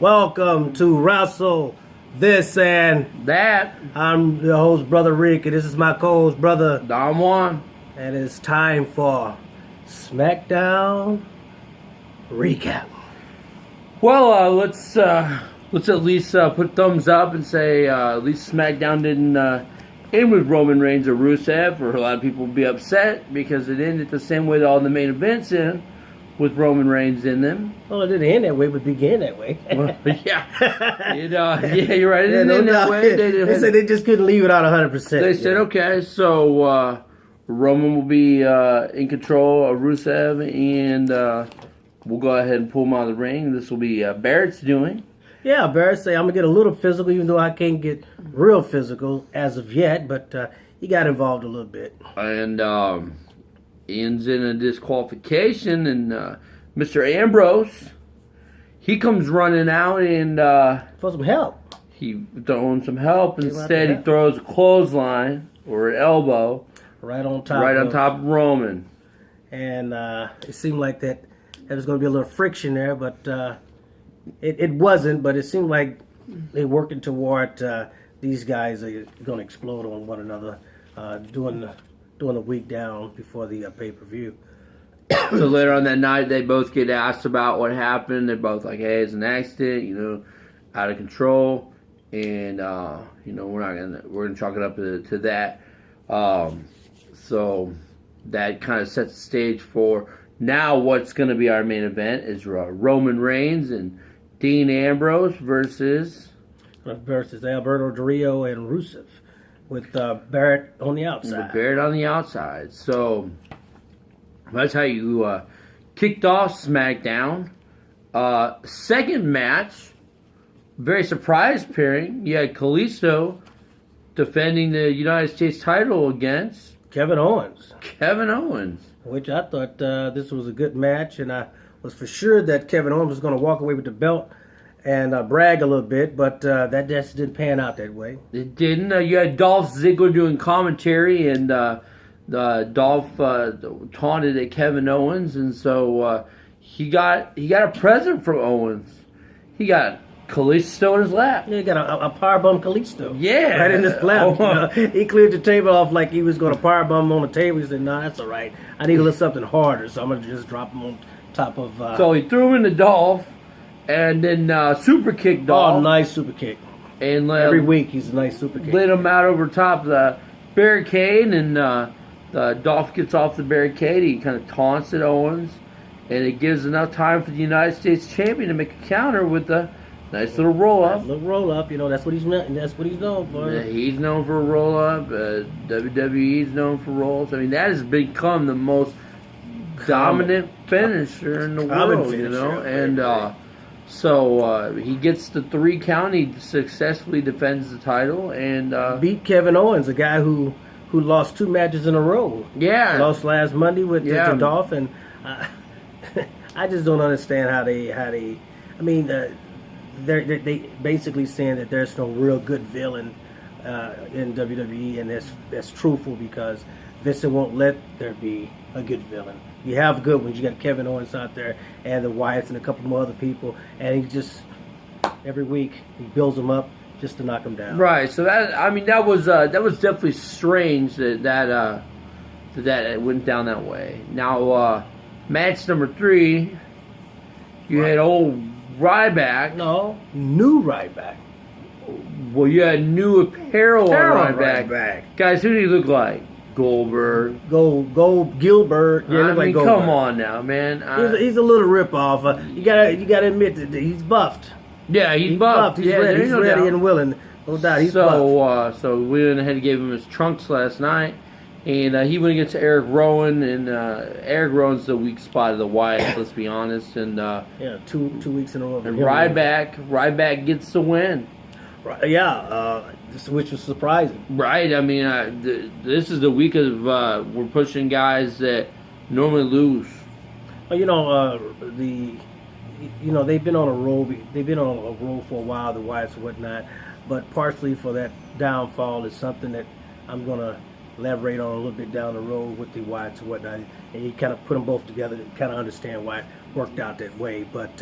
Welcome to Wrestle, this and that. I'm the host, Brother Rick, and this is my co-host, Brother JUAN. And it's time for Smackdown recap. Well, let's at least put thumbs up and say at least Smackdown didn't end with Roman Reigns or Rusev, or a lot of people would be upset because it ended the same way that all the main events end, with Roman Reigns in them. Well, it didn't end that way, but began that way. Well, yeah, you're right. It didn't end that way. They said they just couldn't leave it out 100%. They said, okay, so Roman will be in control of Rusev, and we'll go ahead and pull him out of the ring. This will be Barrett's doing. Yeah, Barrett say, I'm going to get a little physical, even though I can't get real physical as of yet, but he got involved a little bit. And ends in a disqualification, and Mr. Ambrose, he comes running out and for some help. He throwing some help. Instead, he throws a clothesline or an elbow right on top of Roman. And it seemed like there was going to be a little friction there, but it wasn't. But it seemed like they're working toward these guys are going to explode on one another doing a week down before the pay-per-view. So later on that night, they both get asked about what happened. They're both like, hey, it's an accident, out of control. And, we're going to chalk it up to that. So that kind of sets the stage for now what's going to be our main event is Roman Reigns and Dean Ambrose versus Alberto Del Rio and Rusev. With Barrett on the outside. So that's how you kicked off SmackDown. Second match, very surprise pairing. You had Kalisto defending the United States title against Kevin Owens. Which I thought this was a good match, and I was for sure that Kevin Owens was going to walk away with the belt and brag a little bit, but that just didn't pan out that way. It didn't. You had Dolph Ziggler doing commentary, and Dolph taunted at Kevin Owens, and so he got a present from Owens. He got Kalisto in his lap. Yeah, he got a powerbomb Kalisto. Yeah. Right in his lap. He cleared the table off like he was going to powerbomb on the table. He said, no, that's all right. I need a little something harder, so I'm going to just drop him on top of... So he threw him into Dolph. And then super kick Dolph. Oh, nice super kick. And every week he's a nice super kick. Lit him out over top of the barricade, and Dolph gets off the barricade. He kind of taunts at Owens, and it gives enough time for the United States champion to make a counter with a nice little roll up. That's what he's known for. Yeah, he's known for a roll up. WWE's known for rolls. I mean, that has become the most dominant finisher in the world. And. So he gets the 3 count. He successfully defends the title and beat Kevin Owens, a guy who lost 2 matches in a row. Yeah, lost last Monday with to Dolph, and I just don't understand how they. I mean, they basically saying that there's no real good villain in WWE, and that's truthful because Vince won't let there be a good villain. You have good ones. You got Kevin Owens out there, and the Wyatts, and a couple more other people, and he just every week he builds them up just to knock them down. Right. So that was definitely strange that it went down that way. Now match number 3, you had old Ryback. No, new Ryback. Well, you had new apparel on Ryback. Guys, who do you look like? Goldberg. Gilbert. Yeah, I mean, come on now, man. He's a little ripoff. You gotta admit that he's buffed. Yeah, he's buffed. He's ready. He's ready and willing. No doubt. He's buffed. So we went ahead and gave him his trunks last night, and he went against Eric Rowan, and Eric Rowan's the weak spot of the Wyatts. Let's be honest. And two weeks in a row. And Ryback gets the win. Which was surprising. Right. I mean, this is the week of we're pushing guys that normally lose. Well, they've been on a roll. They've been on a roll for a while, the Wyatts and whatnot. But partially for that downfall is something that I'm gonna elaborate on a little bit down the road with the Wyatts and whatnot. And you kind of put them both together to kind of understand why worked out that way. But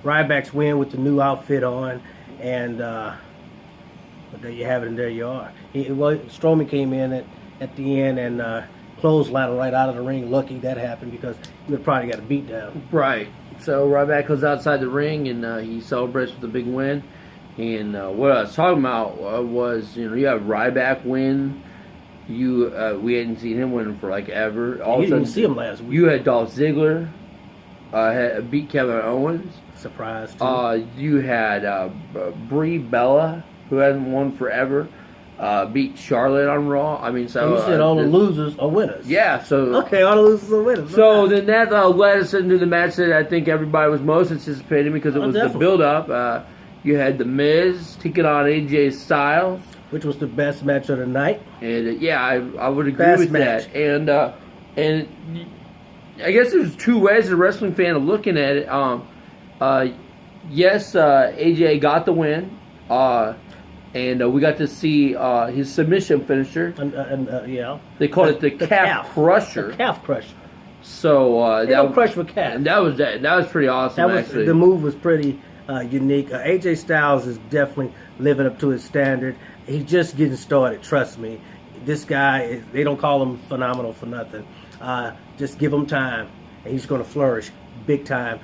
Ryback's win with the new outfit on, and but there you have it, and there you are. Stroman came in at the end and clotheslined right out of the ring. Lucky that happened because he would probably got a beat down. Right. So Ryback goes outside the ring and he celebrates with a big win. And what I was talking about was, you have Ryback win. We hadn't seen him winning for like ever. You didn't see him last week. You had Dolph Ziggler beat Kevin Owens. Surprise too. You had Brie Bella, who hasn't won forever, beat Charlotte on Raw. I mean, so you said all the losers are winners. Yeah. So okay, all the losers are winners. So then that led us into the match that I think everybody was most anticipating because it was the build-up. You had The Miz taking on AJ Styles, which was the best match of the night. And I would agree with that. And I guess there's two ways as a wrestling fan of looking at it. Yes, AJ got the win, and we got to see his submission finisher. Yeah, they called it the calf crusher. The calf crusher. So they don't crush with calf. And that was pretty awesome. Actually, the move was pretty unique. AJ Styles is definitely living up to his standard. He's just getting started. Trust me, this guy. They don't call him phenomenal for nothing. Just give him time, and he's going to flourish big time.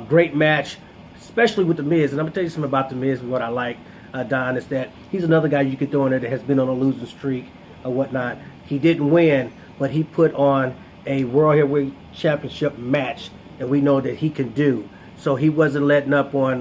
Great match, especially with The Miz. And I'm going to tell you something about The Miz. What I like, Don, is that he's another guy you could throw in there that has been on a losing streak or whatnot. He didn't win, but he put on a World Heavyweight Championship match that we know that he can do. So he wasn't letting up on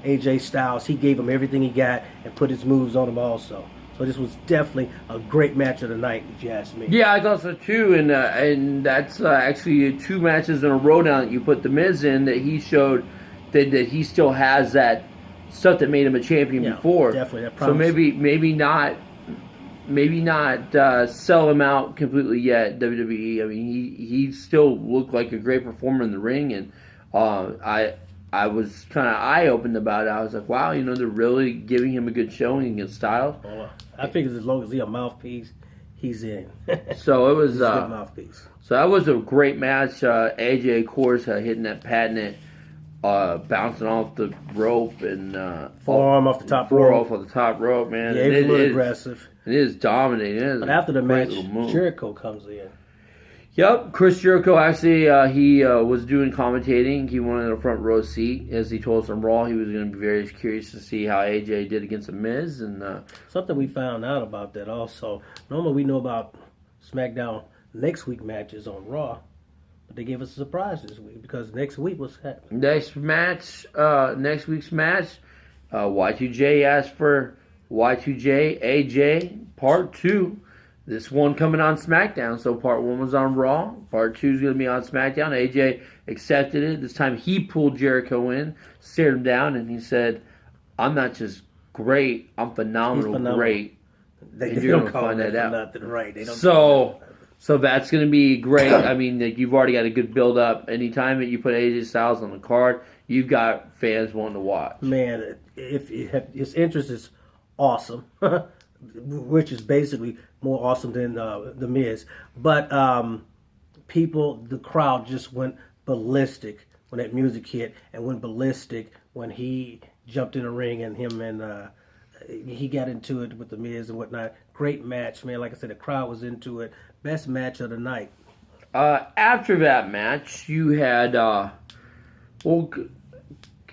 AJ Styles. He gave him everything he got and put his moves on him also. So this was definitely a great match of the night, if you ask me. Yeah, I thought so too, and that's actually 2 matches in a row now that you put The Miz in that he showed that he still has that stuff that made him a champion before. Definitely, that so maybe not sell him out completely yet. WWE. I mean, he still looked like a great performer in the ring, and I was kind of eye-opened about it. I was like, wow, they're really giving him a good showing against Styles. Well, I figured as long as he's a mouthpiece, he's in. So it was he's a good mouthpiece. So that was a great match. AJ, of course, hitting that patented, bouncing off the rope and forearm off the top rope. Off of the top rope, man. Yeah, it was a little aggressive. It is dominating. But after the match, Jericho comes in. Yep, Chris Jericho actually he was doing commentating. He wanted a front row seat, as he told us on Raw. He was going to be very curious to see how AJ did against The Miz, and something we found out about that also. Normally we know about Smackdown next week matches on Raw, but they gave us a surprise this week because next week was happening. Next week's match, Y2J asked for Y2J AJ Part 2. This one coming on SmackDown. So Part 1 was on Raw. Part 2 is going to be on SmackDown. AJ accepted it. This time he pulled Jericho in, stared him down, and he said, I'm not just great, I'm phenomenal. Great. They don't call that out. Nothing right. They don't so that's going to be great. I mean, you've already got a good build-up. Anytime that you put AJ Styles on the card, you've got fans wanting to watch. Man, if his interest is awesome, which is basically more awesome than The Miz. But the crowd just went ballistic when that music hit, and went ballistic when he jumped in the ring and he got into it with The Miz and whatnot. Great match, man. Like I said, the crowd was into it. Best match of the night. After that match, you had, it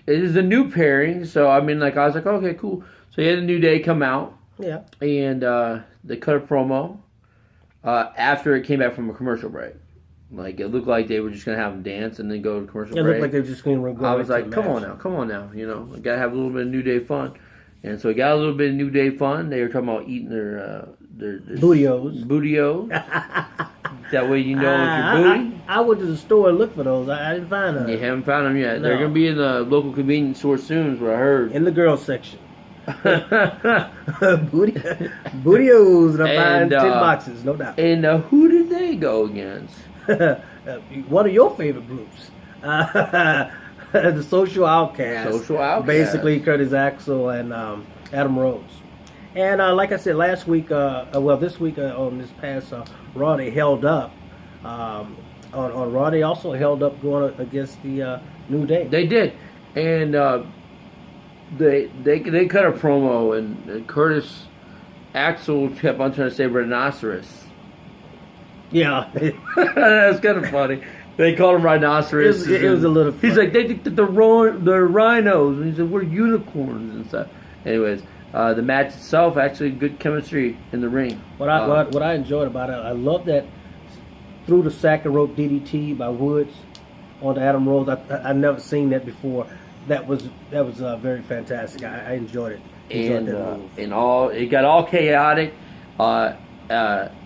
is a new pairing, so I was like, okay, cool. So you had a New Day come out. Yeah. And they cut a promo after it came back from a commercial break. Like, it looked like they were just going to have them dance and then go to commercial break. It looked like they were just going to go. I was like, come on now. We got to have a little bit of New Day fun. And so we got a little bit of New Day fun. They were talking about eating their bootios. That way you know it's your booty. I went to the store and looked for those. I didn't find them. You haven't found them yet. No. They're going to be in the local convenience store soon, is what I heard. In the girls section. Bootios, and I'm buying 10 boxes, no doubt. And who did they go against? One of your favorite groups, the Social Outcast. Basically, Curtis Axel and Adam Rose. And like I said last week, this week on this past Raw, they held up on Raw, they also held up going against the New Day. They did, and they cut a promo, and Curtis Axel kept on trying to say rhinoceros. Yeah, that's kind of funny. They called him rhinoceros. It was a little funny. He's like, they think that they're rhinos, and he said we're unicorns and stuff. Anyways, the match itself actually good chemistry in the ring. What I enjoyed about it, I love that through the sack and rope DDT by Woods on Adam Rose. I never seen that before. That was very fantastic. I enjoyed it. It got all chaotic.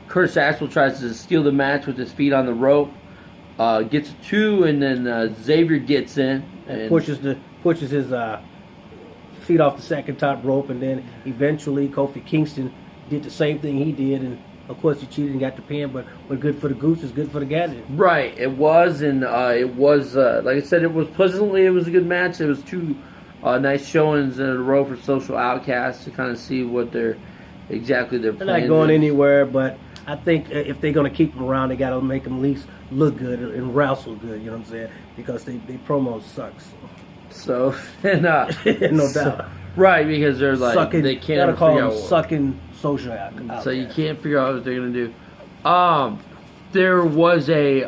Curtis Axel tries to steal the match with his feet on the rope. Gets a 2, and then Xavier gets in and pushes his feet off the second top rope, and then eventually Kofi Kingston did the same thing he did, and of course he cheated and got the pin, but good for the goose is good for the gander. Right, it was, and it was like I said, it was a good match. It was 2 nice showings in a row for Social Outcasts to kind of see what they're plans. They're not going anywhere, but I think if they're going to keep them around, they got to make them at least look good and wrestle good. You know what I'm saying? Because they promo sucks. So and no doubt, right? Because they're like sucking, they can't gotta call them sucking Social out. So you can't figure out what they're going to do. There was a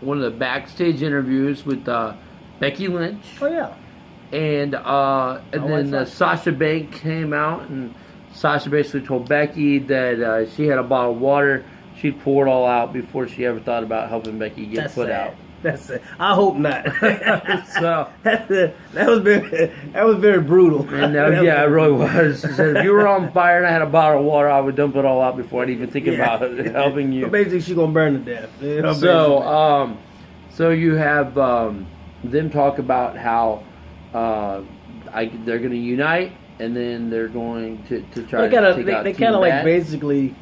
one of the backstage interviews with Becky Lynch. Oh yeah. And then Sasha Banks came out, and Sasha basically told Becky that she had a bottle of water. She'd pour it all out before she ever thought about helping Becky get put out. That's it. I hope not. So that was very brutal. And it really was. She said, if you were on fire and I had a bottle of water, I would dump it all out before I'd even think about helping you. But basically, she's gonna burn to death. So you have them talk about how they're going to unite, and then they're going to try to take out They kind of like basically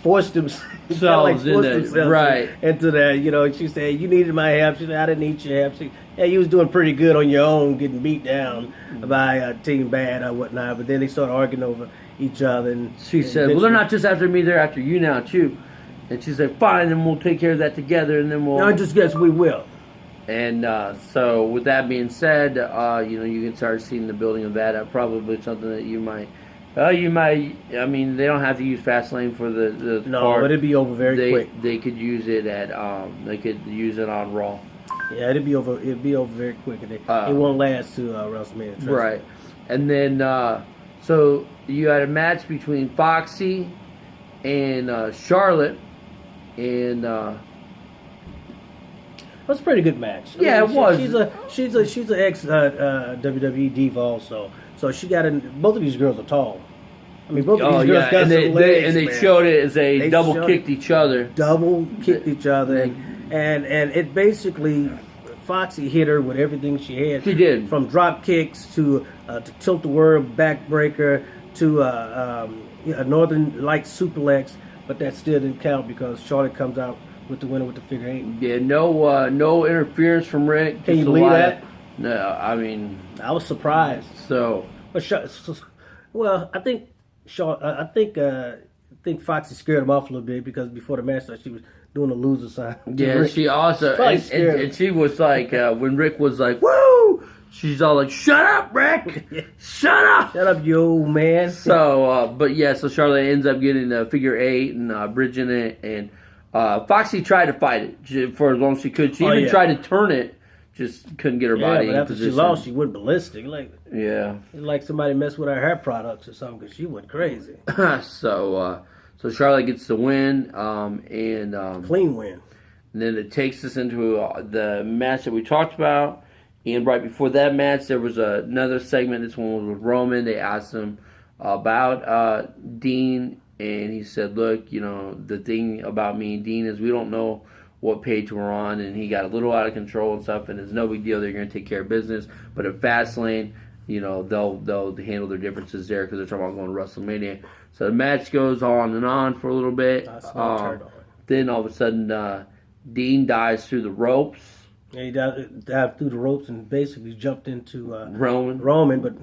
forced themselves right into that. You know, she said, "You needed my help." She said, "I didn't need your help." She, yeah, you was doing pretty good on your own, getting beat down by Team Bad or whatnot. But then they started arguing over each other, and she said, "Well, they're not just after me; they're after you now too." And she said, "Fine, then we'll take care of that together, and then we'll." I just guess we will. And so, with that being said, you can start seeing the building of that. Probably something that you might. I mean, they don't have to use Fastlane for the but it'd be over very quick. They could use it They could use it on Raw. Yeah, it'd be over very quick, and it won't last to WrestleMania. Right, and then so you had a match between Foxy and Charlotte, and. It was a pretty good match. It was. She's an ex WWE diva also, so she got in. Both of these girls are tall. I mean, both of these girls got some legs. And they showed it as they double kicked each other. Double kicked each other, and it basically Foxy hit her with everything she had. She did, from drop kicks to tilt the world backbreaker to a Northern Light suplex, but that still didn't count because Charlotte comes out with the winner with the figure 8. Yeah, no interference from Rick. Can you believe that? No, I mean, I was surprised. Well, I think Foxy scared him off a little bit because before the match she was doing a loser sign. Yeah, she also and she was like when Rick was like, "Woo!" She's all like, "Shut up, Rick! Shut up, you old man." So, so Charlotte ends up getting the figure 8 and bridging it and. Foxy tried to fight it for as long as she could. She even tried to turn it, just couldn't get her body in after position. She lost, she went ballistic. Like somebody messed with her hair products or something because she went crazy. So Charlotte gets the win, and clean win. And then it takes us into the match that we talked about. And right before that match, there was another segment. This one was with Roman. They asked him about Dean. And he said, look, the thing about me and Dean is we don't know what page we're on. And he got a little out of control and stuff. And it's no big deal. They're going to take care of business. But at Fastlane, they'll handle their differences there because they're talking about going to WrestleMania. So the match goes on and on for a little bit. Then all of a sudden, Dean dives through the ropes. Yeah, he dived through the ropes and basically jumped into Roman. But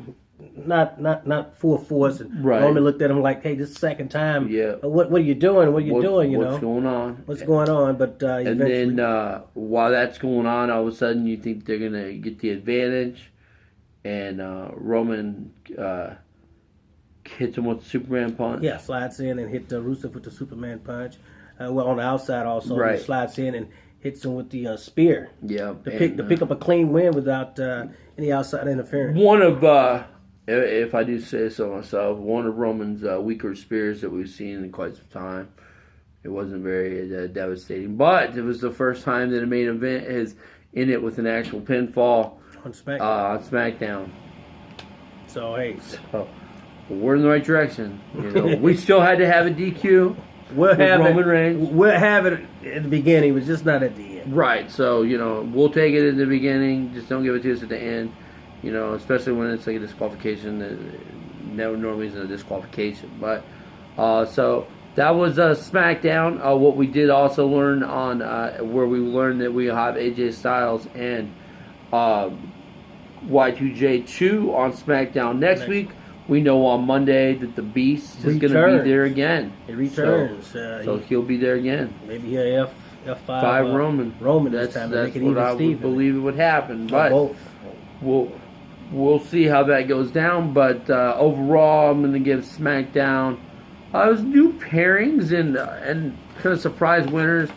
not full force. And Right. Roman looked at him like, "Hey, this is the second time. Yeah. What are you doing? What are you doing? You what's know, going on? what's going on?" But And eventually, then while that's going on, all of a sudden you think they're gonna get the advantage, and Roman hits him with the Superman punch. yeah, slides in and hit Rusev with the Superman punch. Well, on the outside also, Right. he slides in and hits him with the spear. Yeah. To pick up a clean win without any outside interference. One of, if I do say so myself, one of Roman's weaker spears that we've seen in quite some time. It wasn't very devastating, but it was the first time that a main event is in it with an actual pinfall On SmackDown. on SmackDown. So hey, So we're in the right direction. You know, we still had to have a DQ. we'll have Roman Reigns. We'll have it at the beginning, but just not at the end. Right, so, you know, we'll take it in the beginning. Just don't give it to us at the end. You know, especially when it's like a disqualification. Never normally isn't a disqualification. But, so that was SmackDown. What we did also learn on, where we learned that we have AJ Styles and Y2J2 on SmackDown next week. We know on Monday that the Beast is going to be there again. He returns. So he'll be there again. Maybe he'll F5 Roman. Roman That's this time to make it what even I would Steven. believe it would happen. But both. we'll see how that goes down. But overall, I'm going to give SmackDown. It was new pairings and kind of surprise winners.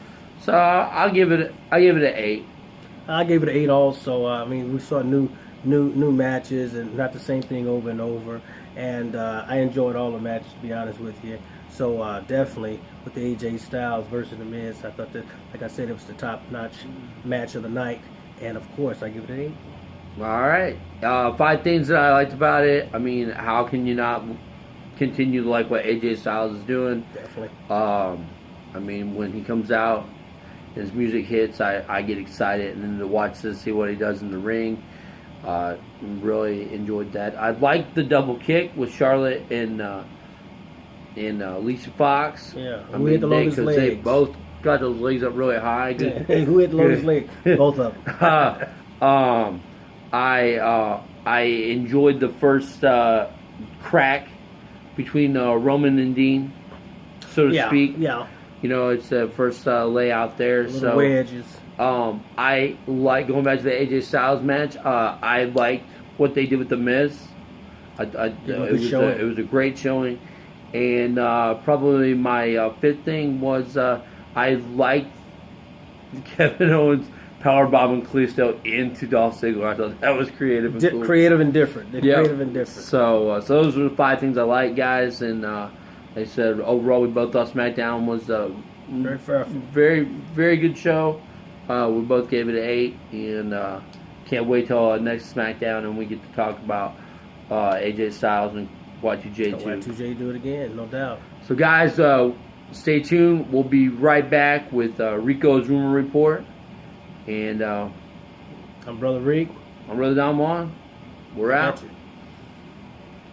So I'll give it an 8. I gave it an 8 also. I mean, we saw new matches and not the same thing over and over. And I enjoyed all the matches, to be honest with you. So definitely with the AJ Styles versus The Miz, I thought that, like I said, it was the top-notch match of the night. And of course, I give it an 8. All right. 5 things that I liked about it. I mean, how can you not continue to like what AJ Styles is doing? Definitely. I mean, when he comes out, his music hits, I get excited, and then to watch this, see what he does in the ring. Really enjoyed that. I liked the double kick with Charlotte and Lisa Fox. Yeah, I who mean, hit the longest legs? they both got those legs up really high. Hey, who hit the longest leg? Both of them. I enjoyed the first crack between Roman and Dean, so to speak. Yeah. You know, it's the first layout there. Little wedges. I like going back to the AJ Styles match. I liked what they did with the Miz. It was a great showing, and probably my 5th thing was I liked Kevin Owens powerbombing Kalisto into Dolph Ziggler. I thought that was creative and cool. Creative and different. Creative and different. So those were the 5 things I liked, guys, and they said overall we both thought SmackDown was very, very good show. We both gave it an 8, and can't wait till next SmackDown and we get to talk about AJ Styles and Y2J2. Y2J do it again, no doubt. So, guys, stay tuned. We'll be right back with RECO's Rumor Report. And I'm Brother Reek. I'm Brother Don Juan. We're out.